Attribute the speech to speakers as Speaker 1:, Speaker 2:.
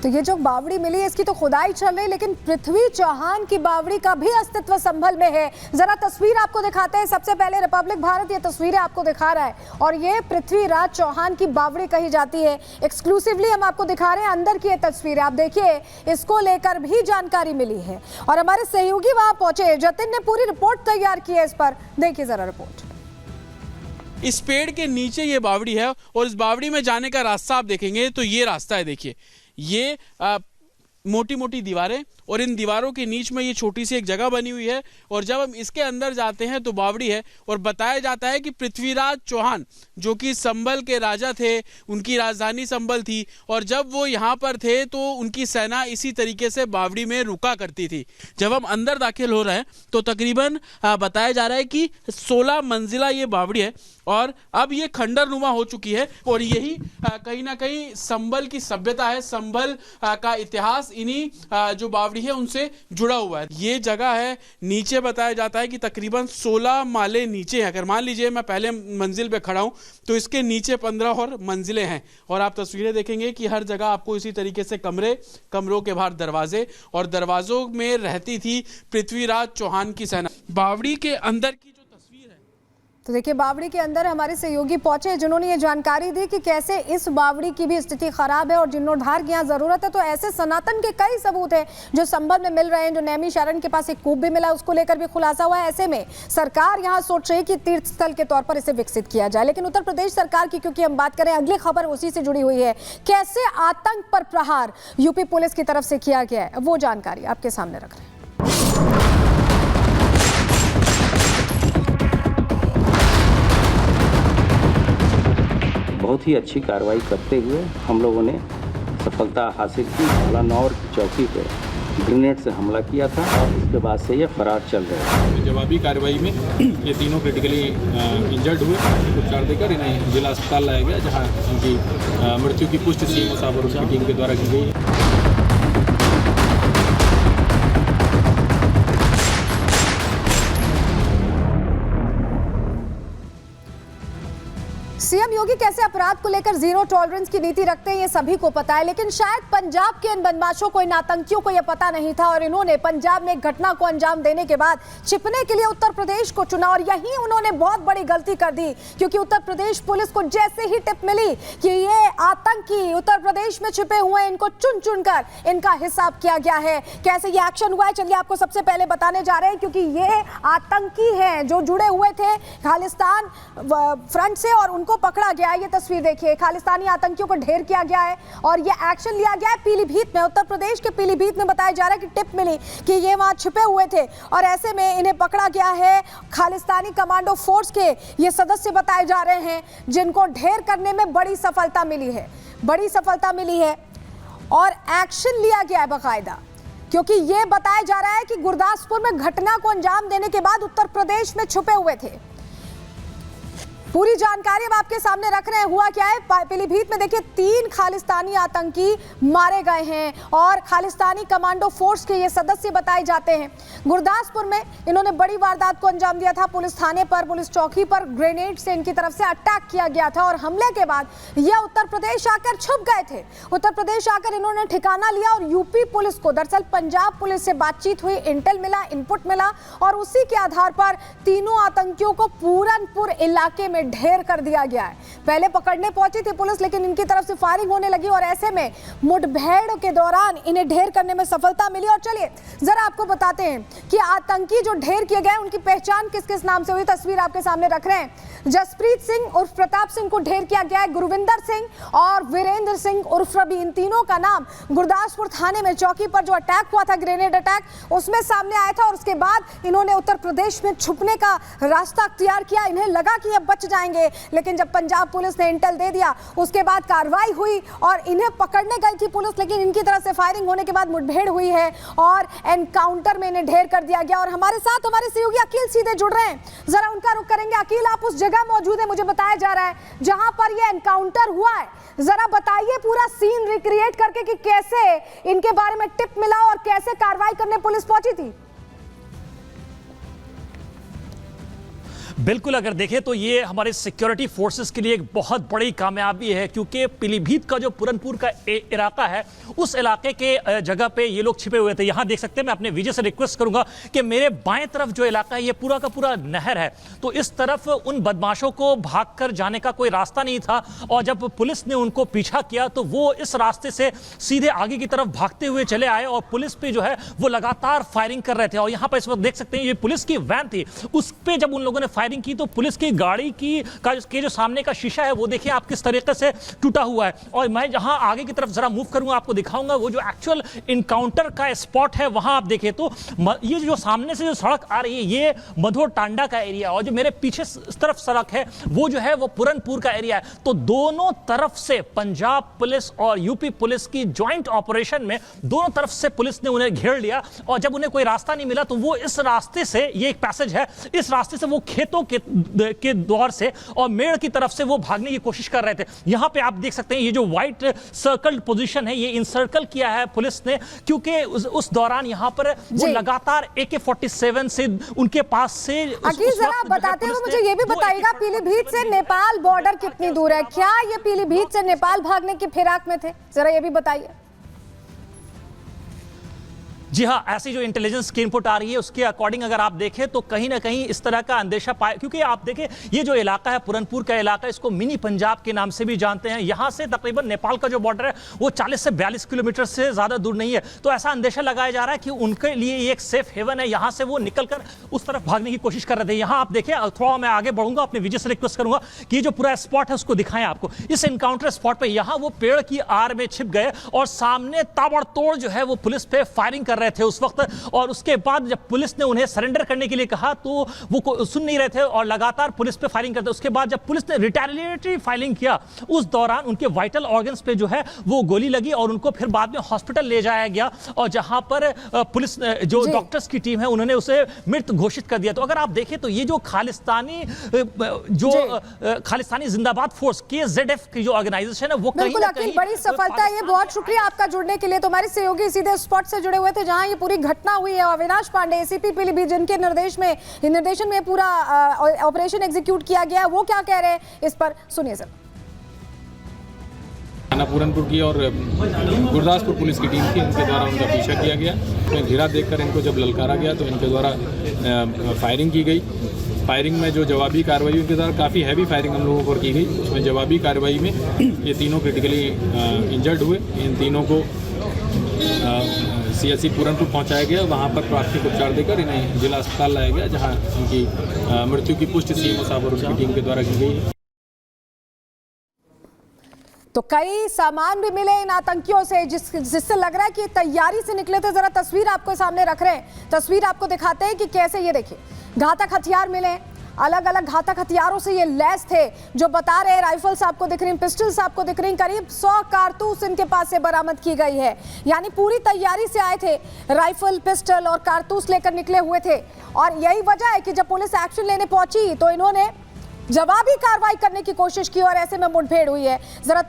Speaker 1: तो ये जो बावड़ी मिली है इसकी तो खुदाई चल रही, लेकिन पृथ्वी चौहान की बावड़ी का भी अस्तित्व संभल में है। जरा तस्वीर आपको दिखाते हैं। सबसे पहले रिपब्लिक भारत ये तस्वीरें आपको दिखा रहा है और ये पृथ्वीराज चौहान की बावड़ी कही जाती है। एक्सक्लूसिवली हम आपको दिखा रहे हैं अंदर की ये तस्वीरें। आप देखिए, इसको लेकर भी जानकारी मिली है और हमारे सहयोगी वहां पहुंचे। जतिन ने पूरी रिपोर्ट तैयार की है इस पर, देखिए जरा रिपोर्ट।
Speaker 2: इस पेड़ के नीचे ये बावड़ी है और इस बावड़ी में जाने का रास्ता आप देखेंगे तो ये रास्ता है। देखिए, ये मोटी मोटी दीवारें और इन दीवारों के नीच में ये छोटी सी एक जगह बनी हुई है और जब हम इसके अंदर जाते हैं तो बावड़ी है और बताया जाता है कि पृथ्वीराज चौहान जो कि संभल के राजा थे, उनकी राजधानी संभल थी और जब वो यहाँ पर थे तो उनकी सेना इसी तरीके से बावड़ी में रुका करती थी। जब हम अंदर दाखिल हो रहे हैं तो तकरीबन बताया जा रहा है कि 16 मंजिला ये बावड़ी है और अब ये खंडर नुमा हो चुकी है और यही कहीं ना कहीं संभल की सभ्यता है, संभल का इतिहास इन्हीं जो बावड़ी है उनसे जुड़ा हुआ है। ये जगह है, नीचे बताया जाता है कि तकरीबन 16 माले नीचे हैं। अगर मान लीजिए मैं पहले मंजिल पे खड़ा हूं तो इसके नीचे 15 और मंजिलें हैं और आप तस्वीरें देखेंगे कि हर जगह आपको इसी तरीके से कमरों के बाहर दरवाजे और दरवाजों में रहती थी पृथ्वीराज चौहान की सेना। बावड़ी के अंदर की
Speaker 1: तो देखिए, बावड़ी के अंदर हमारे सहयोगी पहुंचे जिन्होंने ये जानकारी दी कि कैसे इस बावड़ी की भी स्थिति खराब है और जीर्णोद्धार की यहाँ जरूरत है। तो ऐसे सनातन के कई सबूत हैं जो संभल में मिल रहे हैं। जो नैमिषारण्य के पास एक कूप भी मिला, उसको लेकर भी खुलासा हुआ है। ऐसे में सरकार यहाँ सोच रही है कि तीर्थ स्थल के तौर पर इसे विकसित किया जाए। लेकिन उत्तर प्रदेश सरकार की क्योंकि हम बात करें, अगली खबर उसी से जुड़ी हुई है। कैसे आतंक पर प्रहार यूपी पुलिस की तरफ से किया गया है, वो जानकारी आपके सामने रख रहे हैं।
Speaker 3: बहुत ही अच्छी कार्रवाई करते हुए हम लोगों ने सफलता हासिल की। लानौर की चौकी पे ग्रेनेड से हमला किया था और उसके बाद से ये फरार चल रहे हैं।
Speaker 4: जवाबी कार्रवाई में ये तीनों क्रिटिकली इंजर्ड हुए, उपचार देकर इन्हें जिला अस्पताल लाया गया जहां उनकी मृत्यु की पुष्टि सीएमओ साहब और उसकी टीम के द्वारा की गई है।
Speaker 1: सीएम योगी कैसे अपराध को लेकर जीरो टॉलरेंस की नीति रखते हैं ये सभी को पता है, लेकिन शायद पंजाब के इन बदमाशों को, इन आतंकियों को यह पता नहीं था और इन्होंने पंजाब में एक घटना को अंजाम देने के बाद छिपने के लिए उत्तर प्रदेश को चुना और यही उन्होंने बहुत बड़ी गलती कर दी। क्योंकि उत्तर प्रदेश पुलिस को जैसे ही टिप मिली कि ये आतंकी उत्तर प्रदेश में छिपे हुए, इनको चुन चुन कर इनका हिसाब किया गया है। कैसे ये एक्शन हुआ है चलिए आपको सबसे पहले बताने जा रहे हैं, क्योंकि ये आतंकी हैं जो जुड़े हुए थे खालिस्तान फ्रंट से और उनको पकड़ा गया है। ये तस्वीर देखिए, खालिस्तानी आतंकियों को ढेर किया गया है और ये एक्शन लिया गया है पीलीभीत में। उत्तर प्रदेश के पीलीभीत में बताया जा रहा है कि टिप मिली कि ये वहां छिपे हुए थे और ऐसे में इन्हें पकड़ा गया है। खालिस्तानी कमांडो फोर्स के ये सदस्य बताए जा रहे हैं जिनको ढेर करने में बड़ी सफलता मिली है, बड़ी सफलता मिली है और एक्शन लिया गया है बाकायदा। क्योंकि ये बताया जा रहा है कि गुरदासपुर में घटना को अंजाम देने के बाद उत्तर प्रदेश में छुपे हुए थे। पूरी जानकारी अब आपके सामने रख रहे हैं। हुआ क्या है, पीलीभीत में देखिए 3 खालिस्तानी आतंकी मारे गए हैं और खालिस्तानी कमांडो फोर्स के ये सदस्य बताए जाते हैं। गुरदासपुर में इन्होंने बड़ी वारदात को अंजाम दिया था। पुलिस थाने पर, पुलिस चौकी पर ग्रेनेड से इनकी तरफ से अटैक किया गया था और हमले के बाद यह उत्तर प्रदेश आकर छुप गए थे। उत्तर प्रदेश आकर इन्होंने ठिकाना लिया और यूपी पुलिस को, दरअसल पंजाब पुलिस से बातचीत हुई, इंटेल मिला, इनपुट मिला और उसी के आधार पर तीनों आतंकियों को पूरनपुर इलाके में ढेर कर दिया गया है। पहले पकड़ने पहुंची थी पुलिस, लेकिन इनकी तरफ से फायरिंग होने लगी और ऐसे में मुठभेड़ के दौरान इन्हें ढेर करने में सफलता मिली। और चलिए जरा आपको बताते हैं कि आतंकी जो ढेर किए गए उनकी पहचान किस किस नाम से हुई। तस्वीर आपके सामने रख रहे हैं। जसप्रीत सिंह उर्फ प्रताप सिंह को ढेर किया गया है, गुरविंदर सिंह और वीरेंद्र सिंह उर्फ रवि, इन तीनों का नाम गुरदासपुर थाने में चौकी पर जो अटैक हुआ था, ग्रेनेड अटैक, उसमें सामने आया था और उसके बाद इन्होंने उत्तर प्रदेश में छुपने का रास्ता अख्तियार किया। इन्हें लगा कि अब बच जाएंगे, लेकिन जब पंजाब पुलिस ने इंटेल दे दिया उसके बाद कार्रवाई हुई और इन्हें पकड़ने गई थी पुलिस, लेकिन इनकी तरफ से फायरिंग होने के बाद मुठभेड़ हुई है और एनकाउंटर में इन्हें ढेर कर दिया गया। और हमारे साथ हमारे सहयोगी अकील सीधे जुड़ रहे हैं, जरा उनका रुख करेंगे। अकील, आप उस जगह मौजूद है, मुझे बताया जा रहा है जहां पर यह एनकाउंटर हुआ है, जरा बताइए पूरा सीन रिक्रिएट करके कि कैसे इनके बारे में टिप मिला और कैसे कार्रवाई करने पुलिस पहुंची थी।
Speaker 5: बिल्कुल, अगर देखें तो ये हमारे सिक्योरिटी फोर्सेस के लिए एक बहुत बड़ी कामयाबी है, क्योंकि पीलीभीत का जो पुरनपुर का इलाका है, उस इलाके के जगह पे ये लोग छिपे हुए थे। यहाँ देख सकते हैं, मैं अपने विजय से रिक्वेस्ट करूंगा कि मेरे बाएं तरफ जो इलाका है ये पूरा का पूरा नहर है, तो इस तरफ उन बदमाशों को भागकर जाने का कोई रास्ता नहीं था, और जब पुलिस ने उनको पीछा किया तो वो इस रास्ते से सीधे आगे की तरफ भागते हुए चले आए और पुलिस पे जो है वो लगातार फायरिंग कर रहे थे। और यहाँ पर इस वक्त देख सकते हैं ये पुलिस की वैन थी, उस पे जब उन लोगों ने फायरिंग की तो पुलिस की गाड़ी के जो सामने का शीशा है वो देखिए आप किस तरीके से टूटा हुआ है। और मैं जहां आगे की तरफ जरा मूव करूंगा आपको दिखाऊंगा वो जो एक्चुअल इनकाउंटर का स्पॉट है, वहां आप देखें तो ये जो सामने से जो सड़क आ रही है ये मधोर टांडा का एरिया, और जो मेरे पीछे इस तरफ सड़क है वो जो है वो पुरनपुर का एरिया है। तो दोनों तरफ से पंजाब पुलिस और यूपी पुलिस की ज्वाइंट ऑपरेशन में दोनों तरफ से पुलिस ने उन्हें घेर लिया, और जब उन्हें कोई रास्ता नहीं मिला तो वो इस रास्ते से, ये एक पैसेज है, इस रास्ते से वो खेतों के द्वार से और मेड़ की तरफ से वो भागने की कोशिश कर रहे थे। यहां पे आप देख सकते हैं ये जो व्हाइट सर्कल पोजीशन है ये इंसर्कल किया है पुलिस ने, क्योंकि उस दौरान यहां पर वो लगातार AK-47 से उनके पास से
Speaker 1: जरा बताते हुए मुझे ये भी बताइएगा, पीलीभीत से नेपाल बॉर्डर कितनी दूर है? क्या ये पीलीभीत से नेपाल भागने की फिराक में थे? जरा ये भी बताइए।
Speaker 5: जी हाँ, ऐसी जो इंटेलिजेंस की इनपुट आ रही है उसके अकॉर्डिंग अगर आप देखें तो कहीं ना कहीं इस तरह का अंदेशा पाए, क्योंकि आप देखें ये जो इलाका है पुरनपुर का इलाका, इसको मिनी पंजाब के नाम से भी जानते हैं। यहाँ से तकरीबन नेपाल का जो बॉर्डर है वो 40 से 42 किलोमीटर से ज़्यादा दूर नहीं है, तो ऐसा अंदेशा लगाया जा रहा है कि उनके लिए ये एक सेफ हेवन है, यहाँ से वो निकलकर उस तरफ भागने की कोशिश कर रहे थे। यहाँ आप देखें, थोड़ा मैं आगे बढ़ूंगा, अपने विजय से रिक्वेस्ट करूंगा कि ये जो पूरा स्पॉट है उसको दिखाएं आपको। इस एनकाउंटर स्पॉट पर यहाँ वो पेड़ की आड़ में छिप गए और सामने ताबड़तोड़ जो है वो पुलिस पे फायरिंग कर रहे थे उस वक्त, और उसके बाद जब पुलिस ने उन्हें सरेंडर करने के लिए कहा तो वो सुन नहीं रहे थे और लगातार पुलिस पे फायरिंग करते। उसके बाद जब पुलिस ने रिटेलिएटरी फायरिंग किया उस दौरान उनके वाइटल ऑर्गन्स पे जो है वो गोली लगी और उनको फिर बाद में हॉस्पिटल ले जाया गया, और जहां पर पुलिस जो डॉक्टर्स की टीम है उन्होंने उसे मृत घोषित कर दिया। तो अगर आप देखें तो ये जो खालिस्तानी जिंदाबाद फोर्स KZF की जो ऑर्गेनाइजेशन है वो
Speaker 1: बिल्कुल अखिल, बड़ी सफलता है ये। बहुत शुक्रिया आपका जुड़ने के लिए। तो हमारे सहयोगी सीधे स्पॉट से जुड़े हुए थे जहां ये पूरी घटना हुई है। अविनाश पांडे, ACP पीलीभीत, जिनके निर्देशन में पूरा ऑपरेशन एग्जीक्यूट किया गया, वो क्या कह रहे हैं इस पर, सुनिए सर।
Speaker 4: थाना पुरनपुर की और गुरदासपुर पुलिस की टीम थी, इनके द्वारा उनका पीछा किया गया। तो घेरा देखकर इनको जब ललकारा गया तो इनके द्वारा फायरिंग की गई। फायरिंग में जो जवाबी कार्रवाई उनके द्वारा काफ़ी हैवी फायरिंग हम लोगों पर की गई, उसमें जवाबी कार्रवाई में ये तीनों क्रिटिकली इंजर्ड हुए। इन तीनों को CSC पुरनपुर पहुंचाया गया, वहां पर प्राथमिक उपचार देकर इन्हें जिला अस्पताल लाया गया, जहां उनकी मृत्यु की पुष्टि CMO साहब और उनकी टीम के द्वारा की गई।
Speaker 1: तो कई सामान भी मिले इन आतंकियों से जिससे लग रहा है कि तैयारी से निकले थे। जरा तस्वीर आपको सामने रख रहे हैं, तस्वीर आपको दिखाते हैं कि कैसे, ये देखिए घातक हथियार मिले, अलग अलग घातक हथियारों से ये लैस थे। जो बता रहे हैं राइफल्स आपको दिख रही हैं, पिस्टल्स आपको दिख रही हैं, करीब 100 कारतूस इनके पास से बरामद की गई है। यानी पूरी तैयारी से आए थे, राइफल, पिस्टल और कारतूस लेकर निकले हुए थे। और यही वजह है कि जब पुलिस एक्शन लेने पहुंची तो इन्होंने जवाबी कार्रवाई करने की कोशिश की और ऐसे में मुठभेड़ हुई है। जरा